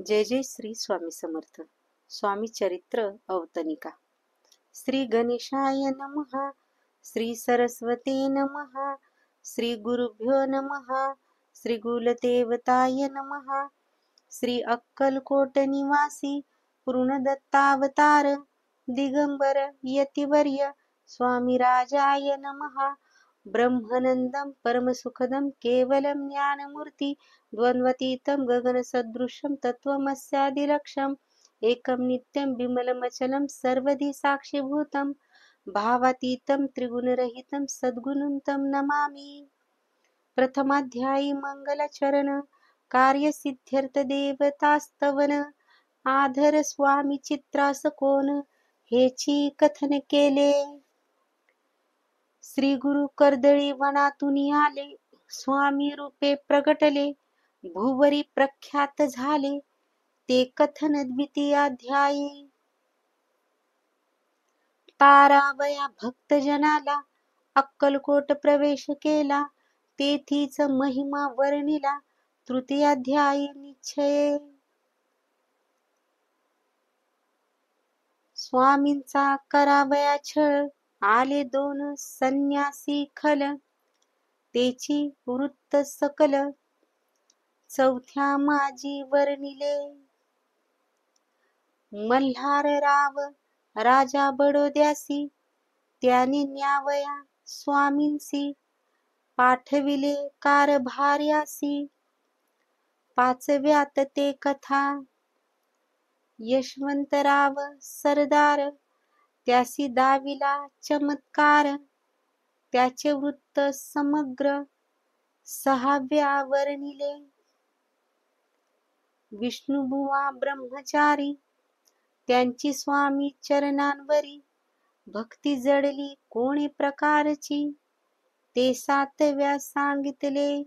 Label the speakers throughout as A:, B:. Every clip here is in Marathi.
A: जय जय श्री स्वामी समर्थ. स्वामी चरित्र अवतनिका. श्री गणेशाय नमः. श्री सरस्वते नमः. श्री गुरुभ्यो नमः. श्री कुलदेवताय नमः. श्री अक्कलकोट निवासी पूर्णदत्तावतार दिगंबर यतिवर्य स्वामी राजाय नमः. ब्रह्मानंदं परमसुखदं केवलं ज्ञानमूर्ति द्वन्द्वातीतं गगनसदृशं तत्त्वमस्यादिलक्ष्यम् एकं नित्यं विमलमचलं सर्वधी साक्षीभूतं भावातीतं त्रिगुणरहितं सद्गुणं तं नमामि. प्रथमाध्यायी मंगलाचरण. कार्यसिद्ध्यर्थ देवतास्तवन आधर स्वामी चित्रास कोण हेची कथन केले. श्री गुरु कर्दळी वनातून आले, स्वामी रूपे प्रगटले, भुवरी प्रख्यात झाले, ते कथन द्वितीयाध्यायी. तारावया भक्तजनाला अक्कलकोट प्रवेश केला, तेथीच महिमा वर्णिला तृतीयाध्यायी निश्चये. स्वामींचा करावया छळ, आले दोन संन्यासी खल, तेची वृत्त सकल चौथ्या माजी वर्णिले. मल्हार राव राजा बडोद्यासी, त्याने न्यावया स्वामींसी, पाठविले कारभार्यासी. पाचव्यात ते कथा. यशवंतराव सरदार, त्यासी दाविला चमत्कार, त्याचे वृत्त समग्र सहाव्या वर्णिले. विष्णुबुवा ब्रह्मचारी, त्यांची स्वामी चरणांवरी भक्ती जडली कोणी प्रकारची, ते सातव्या सांगितले.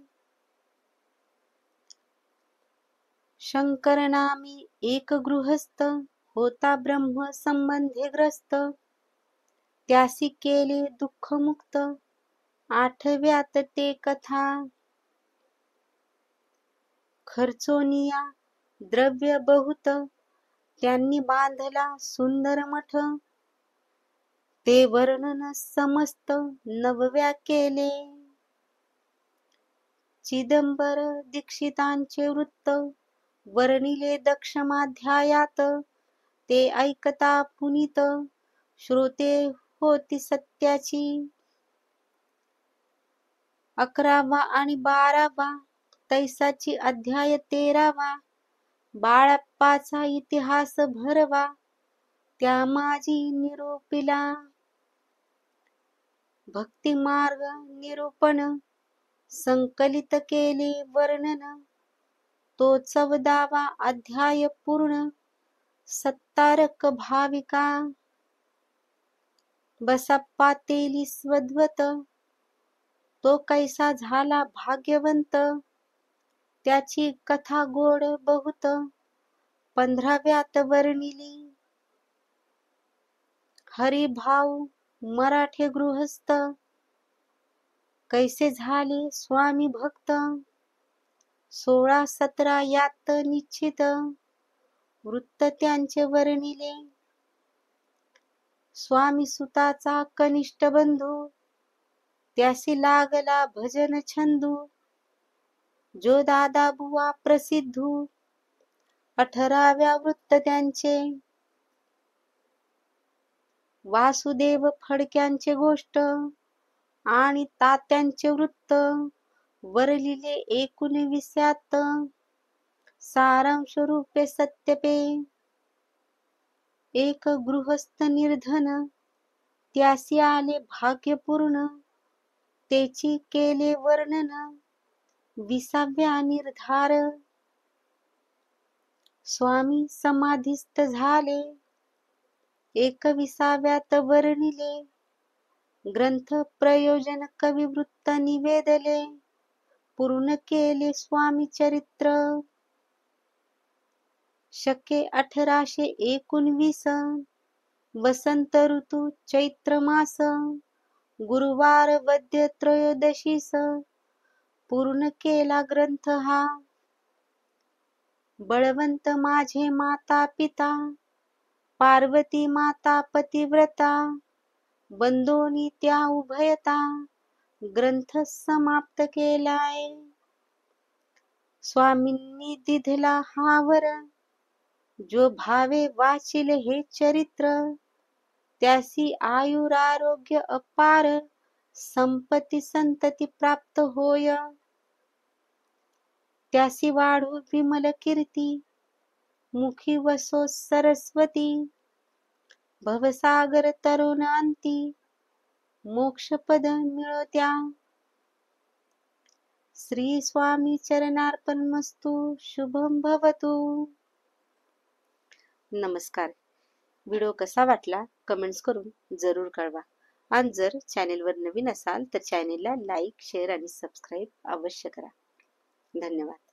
A: शंकरनामी एक गृहस्थ, होता ब्रह्म संबंधे ग्रस्त, त्यासी केले दुःखमुक्त आठव्यात ते कथा. खर्चोनिया द्रव्य बहुत, त्यांनी बांधला सुंदर मठ, ते वर्णन समस्त नवव्या केले. चिदंबर दीक्षितांचे वृत्त वर्णिले दक्षमाध्यायात, ते ऐकता पुनीत श्रोते होती सत्याची. 11वा आणि 12वा तैसाची अध्याय 13वा. बाळप्पाचा इतिहास भरवा, त्या माझी निरूपिला. भक्तिमार्ग निरूपण संकलित केले वर्णन, तो 14वा अध्याय पूर्ण. सत्तारक भाविका. बसप्पा तेली स्वद्वत, तो कैसा झाला भाग्यवंत, त्याची कथा गोड बहुत 15व्यात वर्णिली. हरिभाऊ मराठे गृहस्थ, कैसे झाले स्वामी भक्त, 16-17 यात निश्चित वृत्त त्यांचे वर्णिले. स्वामी सुताचा कनिष्ठ बंधू, त्यासी लागला भजन छंदू, जो दादा बुवा प्रसिद्धू 18व्या वृत्त त्यांचे. वासुदेव फडक्यांचे गोष्ट आणि तात्यांचे वृत्त वर्णिले 19व्यात. सारांश रूपे सत्यपे. एक गृहस्थ निर्धन, त्यासी आले भाग्यपूर्ण, तेची केले वर्णन 20व्या निर्धार. स्वामी समाधिस्थ झाले 21व्यात वर्णिले. ग्रंथ प्रयोजन कविवृत्त निवेदले, पूर्ण केले स्वामी चरित्र. शके 1819. वसंत ऋतू चैत्र मास, गुरुवार वद्य त्रयोदशीस पूर्ण केला ग्रंथ हा. बळवंत माझे माता पिता, पार्वती माता पतिव्रता, बंधोनी त्या उभयता, ग्रंथ समाप्त केलाय. स्वामींनी दिधला हा वर, जो भावे वाचिल हे चरित्र, त्यासी आयुरारोग्य अपार, संपत्ती संतती प्राप्त होय. त्यासी वाढो विमल कीर्ती, मुखी वसो सरस्वती, भवसागर तरुण अंती, मोक्षपद मिळो त्या. श्री स्वामी चरणार्पणमस्तु. शुभम भवतु. नमस्कार. व्हिडिओ कसा वाटला कमेंट्स करून जरूर कळवा. आणि जर चॅनेलवर नवीन असाल तर चॅनेलला लाईक, शेअर आणि सबस्क्राईब अवश्य करा. धन्यवाद.